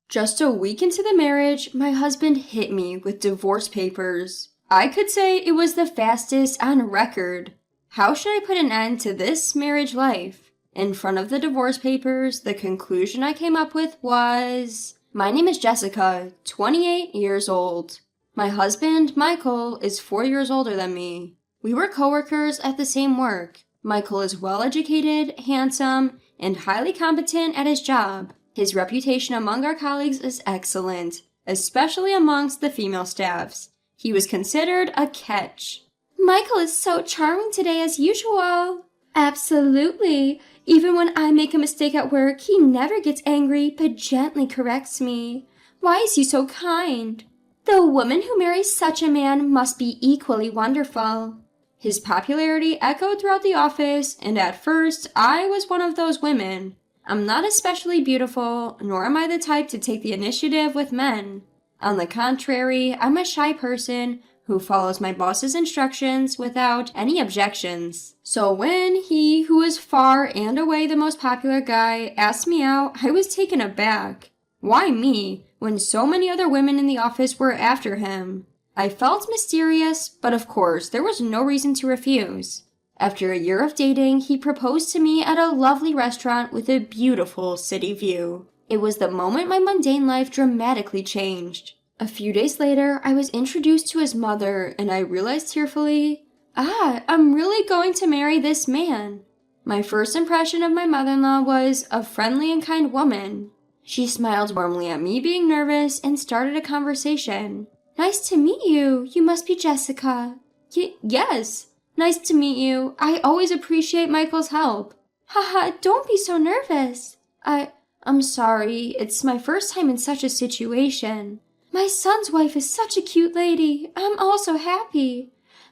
Just a week into the marriage, my husband hit me with divorce papers. I could say it was the fastest on record. How should I put an end to this marriage life? In front of the divorce papers, the conclusion I came up with was, my name is Jessica, 28 years old. My husband, Michael, is 4 years older than me. We were coworkers at the same work. Michael is well-educated, handsome, and highly competent at his job. His reputation among our colleagues is excellent, especially amongst the female staffs. He was considered a catch. Michael is so charming today as usual. Absolutely. Even when I make a mistake at work, he never gets angry, but gently corrects me. Why is he so kind? The woman who marries such a man must be equally wonderful. His popularity echoed throughout the office, and at first, I was one of those women. I'm not especially beautiful, nor am I the type to take the initiative with men. On the contrary, I'm a shy person who follows my boss's instructions without any objections. So when he, who is far and away the most popular guy, asked me out, I was taken aback. Why me, when so many other women in the office were after him? I felt mysterious, but of course, there was no reason to refuse. After a year of dating, he proposed to me at a lovely restaurant with a beautiful city view. It was the moment my mundane life dramatically changed. A few days later, I was introduced to his mother, and I realized tearfully, I'm really going to marry this man. My first impression of my mother-in-law was a friendly and kind woman. She smiled warmly at me being nervous and started a conversation. Nice to meet you. You must be Jessica. Yes. Nice to meet you. I always appreciate Michael's help. Haha, don't be so nervous. I'm sorry. It's my first time in such a situation. My son's wife is such a cute lady. I'm also happy.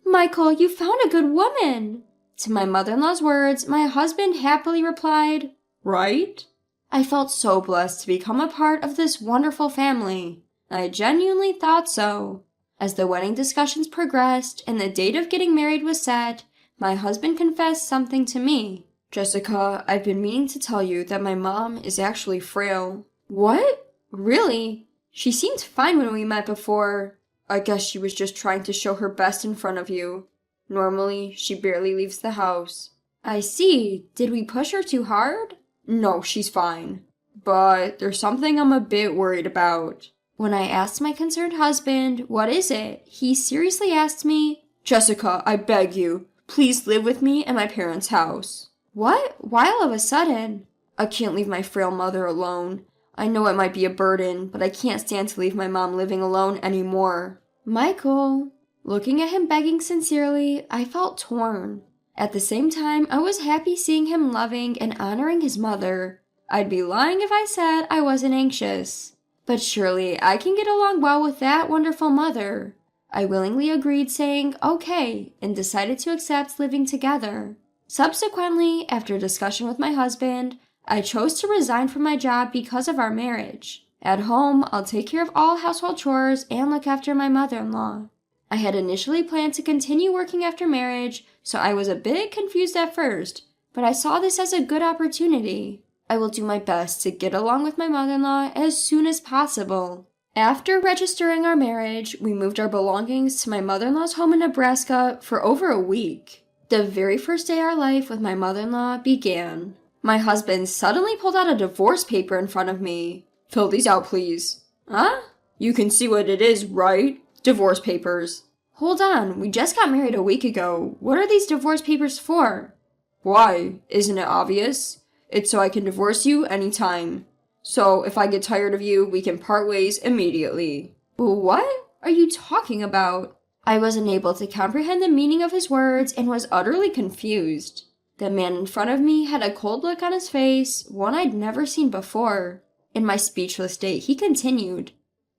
Michael, you found a good woman. To my mother-in-law's words, my husband happily replied, Right? I felt so blessed to become a part of this wonderful family. I genuinely thought so. As the wedding discussions progressed and the date of getting married was set, my husband confessed something to me. Jessica, I've been meaning to tell you that my mom is actually frail. What? Really? She seemed fine when we met before. I guess she was just trying to show her best in front of you. Normally, she barely leaves the house. I see. Did we push her too hard? No, she's fine. But there's something I'm a bit worried about. When I asked my concerned husband, what is it, he seriously asked me, Jessica, I beg you, please live with me at my parents' house. What? Why all of a sudden? I can't leave my frail mother alone. I know it might be a burden, but I can't stand to leave my mom living alone anymore. Michael. Looking at him begging sincerely, I felt torn. At the same time, I was happy seeing him loving and honoring his mother. I'd be lying if I said I wasn't anxious. But surely I can get along well with that wonderful mother. I willingly agreed, saying okay, and decided to accept living together. Subsequently, after a discussion with my husband, I chose to resign from my job because of our marriage. At home, I'll take care of all household chores and look after my mother-in-law. I had initially planned to continue working after marriage, so I was a bit confused at first, but I saw this as a good opportunity. I will do my best to get along with my mother-in-law as soon as possible. After registering our marriage, we moved our belongings to my mother-in-law's home in Nebraska for over a week. The very first day our life with my mother-in-law began. My husband suddenly pulled out a divorce paper in front of me. Fill these out, please. Huh? You can see what it is, right? Divorce papers. Hold on, we just got married a week ago. What are these divorce papers for? Why? Isn't it obvious? It's so I can divorce you anytime. So if I get tired of you, we can part ways immediately. What are you talking about? I was unable to comprehend the meaning of his words and was utterly confused. The man in front of me had a cold look on his face, one I'd never seen before. In my speechless state, he continued,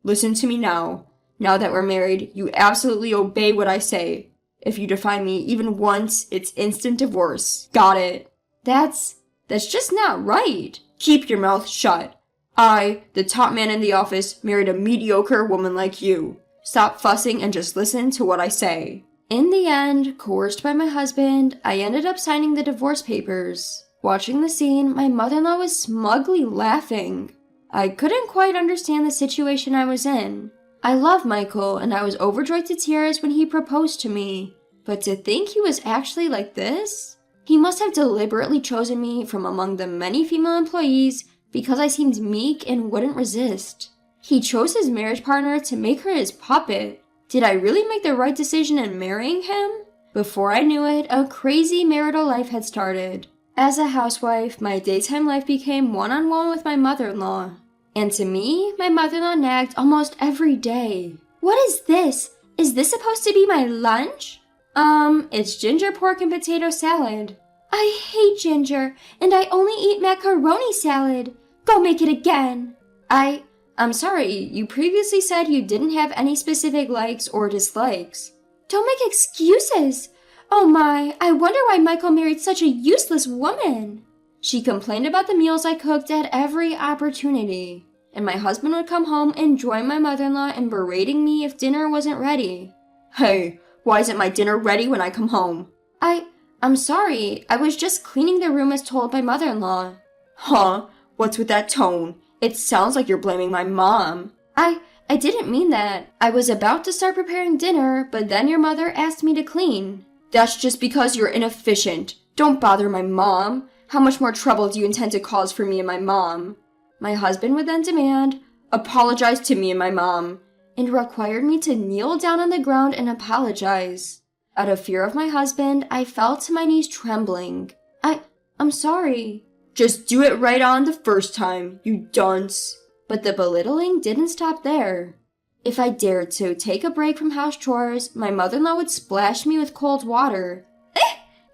Listen to me now. Now that we're married, you absolutely obey what I say. If you defy me even once, it's instant divorce. Got it? That's just not right. Keep your mouth shut. I, the top man in the office, married a mediocre woman like you. Stop fussing and just listen to what I say. In the end, coerced by my husband, I ended up signing the divorce papers. Watching the scene, my mother-in-law was smugly laughing. I couldn't quite understand the situation I was in. I love Michael, and I was overjoyed to tears when he proposed to me. But to think he was actually like this? He must have deliberately chosen me from among the many female employees because I seemed meek and wouldn't resist. He chose his marriage partner to make her his puppet. Did I really make the right decision in marrying him? Before I knew it, a crazy marital life had started. As a housewife, my daytime life became one-on-one with my mother-in-law. And to me, my mother-in-law nagged almost every day. What is this? Is this supposed to be my lunch? It's ginger pork and potato salad. I hate ginger, and I only eat macaroni salad. Go make it again. I'm sorry, you previously said you didn't have any specific likes or dislikes. Don't make excuses. Oh my, I wonder why Michael married such a useless woman. She complained about the meals I cooked at every opportunity, and my husband would come home and join my mother-in-law in berating me if dinner wasn't ready. Hey, why isn't my dinner ready when I come home? I'm sorry, I was just cleaning the room as told by mother-in-law. Huh? What's with that tone? It sounds like you're blaming my mom. I didn't mean that. I was about to start preparing dinner, but then your mother asked me to clean. That's just because you're inefficient. Don't bother my mom. How much more trouble do you intend to cause for me and my mom? My husband would then demand, apologize to me and my mom, and required me to kneel down on the ground and apologize. Out of fear of my husband, I fell to my knees trembling. I'm sorry. Just do it right on the first time, you dunce. But the belittling didn't stop there. If I dared to take a break from house chores, my mother-in-law would splash me with cold water.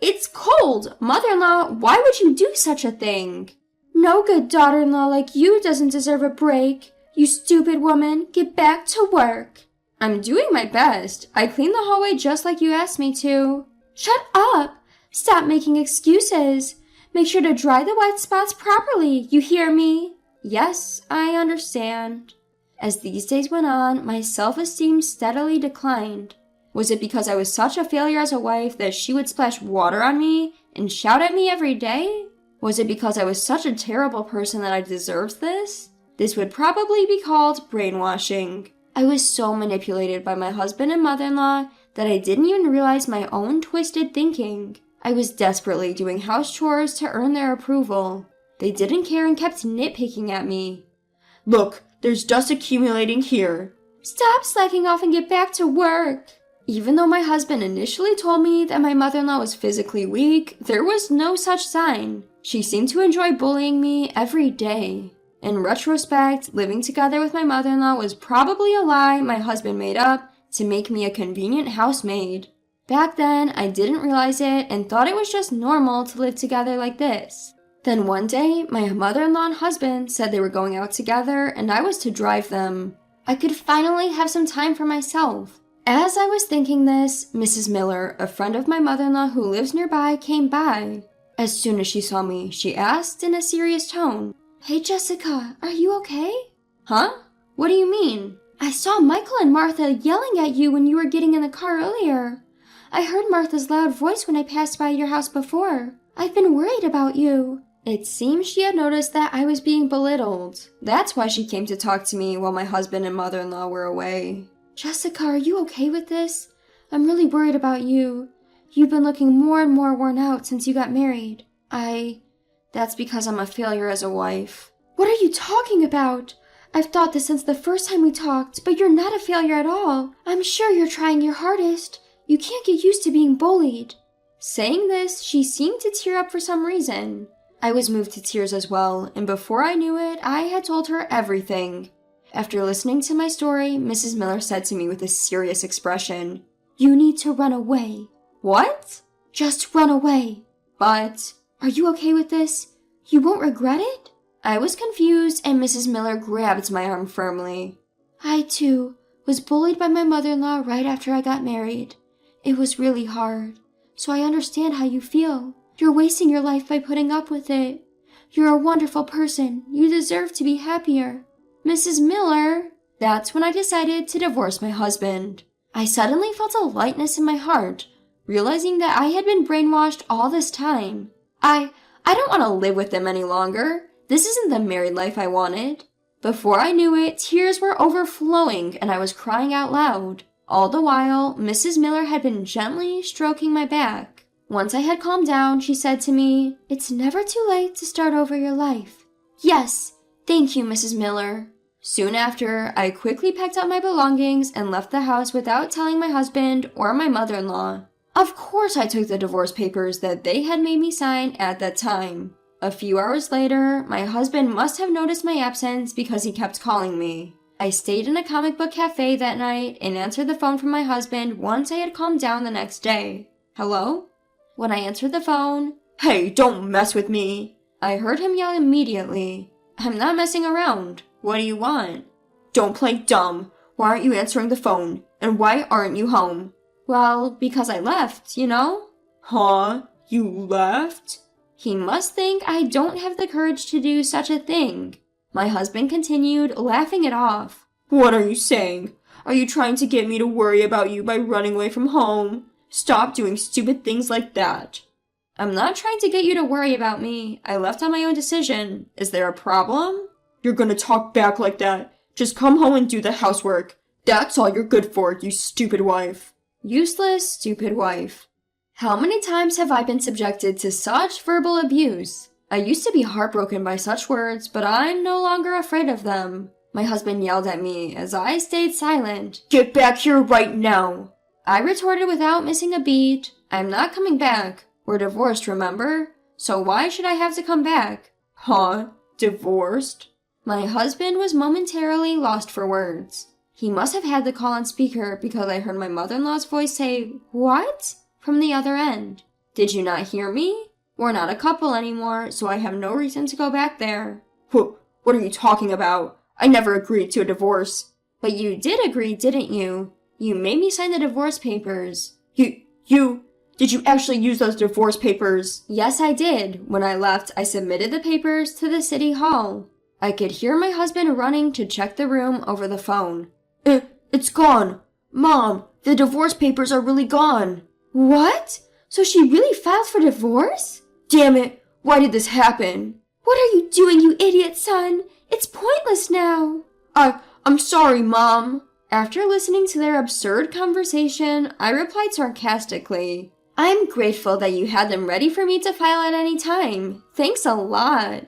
It's cold! Mother-in-law, why would you do such a thing? No good daughter-in-law like you doesn't deserve a break. You stupid woman, get back to work. I'm doing my best. I cleaned the hallway just like you asked me to. Shut up! Stop making excuses. Make sure to dry the wet spots properly, you hear me? Yes, I understand. As these days went on, my self-esteem steadily declined. Was it because I was such a failure as a wife that she would splash water on me and shout at me every day? Was it because I was such a terrible person that I deserved this? This would probably be called brainwashing. I was so manipulated by my husband and mother-in-law that I didn't even realize my own twisted thinking. I was desperately doing house chores to earn their approval. They didn't care and kept nitpicking at me. Look, there's dust accumulating here. Stop slacking off and get back to work. Even though my husband initially told me that my mother-in-law was physically weak, there was no such sign. She seemed to enjoy bullying me every day. In retrospect, living together with my mother-in-law was probably a lie my husband made up to make me a convenient housemaid. Back then, I didn't realize it and thought it was just normal to live together like this. Then one day, my mother-in-law and husband said they were going out together and I was to drive them. I could finally have some time for myself. As I was thinking this, Mrs. Miller, a friend of my mother-in-law who lives nearby, came by. As soon as she saw me, she asked in a serious tone, Hey Jessica, are you okay? Huh? What do you mean? I saw Michael and Martha yelling at you when you were getting in the car earlier. I heard Martha's loud voice when I passed by your house before. I've been worried about you. It seems she had noticed that I was being belittled. That's why she came to talk to me while my husband and mother-in-law were away. Jessica, are you okay with this? I'm really worried about you. You've been looking more and more worn out since you got married. That's because I'm a failure as a wife. What are you talking about? I've thought this since the first time we talked, but you're not a failure at all. I'm sure you're trying your hardest. You can't get used to being bullied. Saying this, she seemed to tear up for some reason. I was moved to tears as well, and before I knew it, I had told her everything. After listening to my story, Mrs. Miller said to me with a serious expression, You need to run away. What? Just run away. But, are you okay with this? You won't regret it? I was confused, and Mrs. Miller grabbed my arm firmly. I, too, was bullied by my mother-in-law right after I got married. It was really hard, so I understand how you feel. You're wasting your life by putting up with it. You're a wonderful person. You deserve to be happier. Mrs. Miller, that's when I decided to divorce my husband. I suddenly felt a lightness in my heart, realizing that I had been brainwashed all this time. I don't want to live with them any longer. This isn't the married life I wanted. Before I knew it, tears were overflowing and I was crying out loud. All the while, Mrs. Miller had been gently stroking my back. Once I had calmed down, she said to me, "It's never too late to start over your life." "Yes, thank you, Mrs. Miller." Soon after, I quickly packed up my belongings and left the house without telling my husband or my mother-in-law. Of course I took the divorce papers that they had made me sign at that time. A few hours later, my husband must have noticed my absence because he kept calling me. I stayed in a comic book cafe that night and answered the phone from my husband once I had calmed down the next day. "Hello?" When I answered the phone, "Hey, don't mess with me!" I heard him yell immediately. "I'm not messing around. What do you want?" "Don't play dumb. Why aren't you answering the phone? And why aren't you home?" "Well, because I left, you know?" "Huh? You left?" He must think I don't have the courage to do such a thing. My husband continued, laughing it off. "What are you saying? Are you trying to get me to worry about you by running away from home? Stop doing stupid things like that." "I'm not trying to get you to worry about me. I left on my own decision. Is there a problem?" "You're gonna talk back like that. Just come home and do the housework. That's all you're good for, you stupid wife." Useless, stupid wife. How many times have I been subjected to such verbal abuse? I used to be heartbroken by such words, but I'm no longer afraid of them. My husband yelled at me as I stayed silent. "Get back here right now!" I retorted without missing a beat. "I'm not coming back. We're divorced, remember? So why should I have to come back?" "Huh? Divorced?" My husband was momentarily lost for words. He must have had the call on speaker because I heard my mother-in-law's voice say, "What?" from the other end. "Did you not hear me? We're not a couple anymore, so I have no reason to go back there." What are you talking about? I never agreed to a divorce." "But you did agree, didn't you? You made me sign the divorce papers." Did you actually use those divorce papers?" "Yes, I did. When I left, I submitted the papers to the city hall." I could hear my husband running to check the room over the phone. It's gone. Mom, the divorce papers are really gone." "What? So she really filed for divorce?" "Damn it, why did this happen?" "What are you doing, you idiot son? It's pointless now." I'm sorry, Mom." After listening to their absurd conversation, I replied sarcastically, "I'm grateful that you had them ready for me to file at any time. Thanks a lot."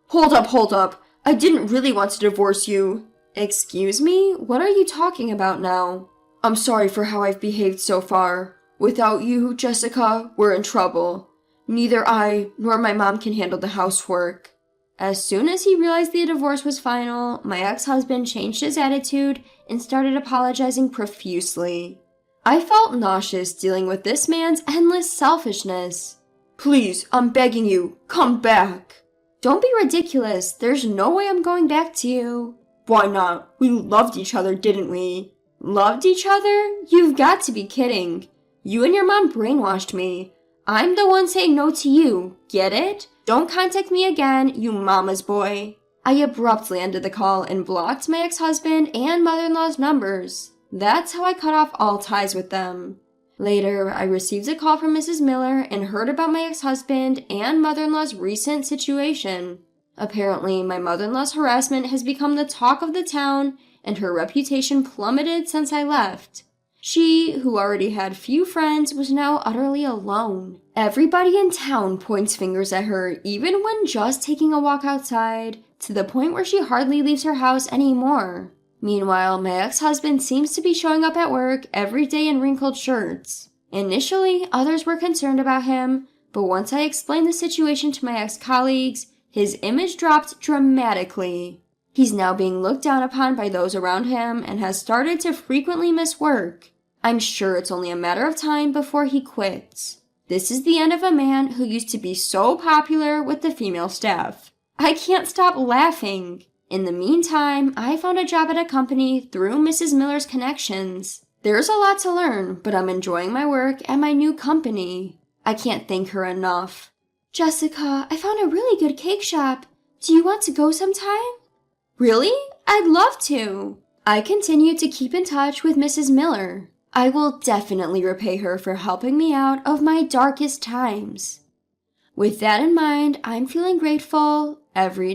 Hold up. I didn't really want to divorce you." "Excuse me? What are you talking about now?" "I'm sorry for how I've behaved so far. Without you, Jessica, we're in trouble. Neither I nor my mom can handle the housework." As soon as he realized the divorce was final, my ex-husband changed his attitude and started apologizing profusely. I felt nauseous dealing with this man's endless selfishness. "Please, I'm begging you, come back." "Don't be ridiculous. There's no way I'm going back to you." "Why not? We loved each other, didn't we?" "Loved each other? You've got to be kidding. You and your mom brainwashed me. I'm the one saying no to you. Get it? Don't contact me again, you mama's boy." I abruptly ended the call and blocked my ex-husband and mother-in-law's numbers. That's how I cut off all ties with them. Later, I received a call from Mrs. Miller and heard about my ex-husband and mother-in-law's recent situation. Apparently, my mother-in-law's harassment has become the talk of the town, and her reputation plummeted since I left. She, who already had few friends, was now utterly alone. Everybody in town points fingers at her, even when just taking a walk outside, to the point where she hardly leaves her house anymore. Meanwhile, my ex-husband seems to be showing up at work every day in wrinkled shirts. Initially, others were concerned about him, but once I explained the situation to my ex-colleagues, his image dropped dramatically. He's now being looked down upon by those around him and has started to frequently miss work. I'm sure it's only a matter of time before he quits. This is the end of a man who used to be so popular with the female staff. I can't stop laughing. In the meantime, I found a job at a company through Mrs. Miller's connections. There's a lot to learn, but I'm enjoying my work at my new company. I can't thank her enough. "Jessica, I found a really good cake shop. Do you want to go sometime?" "Really? I'd love to." I continued to keep in touch with Mrs. Miller. I will definitely repay her for helping me out of my darkest times. With that in mind, I'm feeling grateful every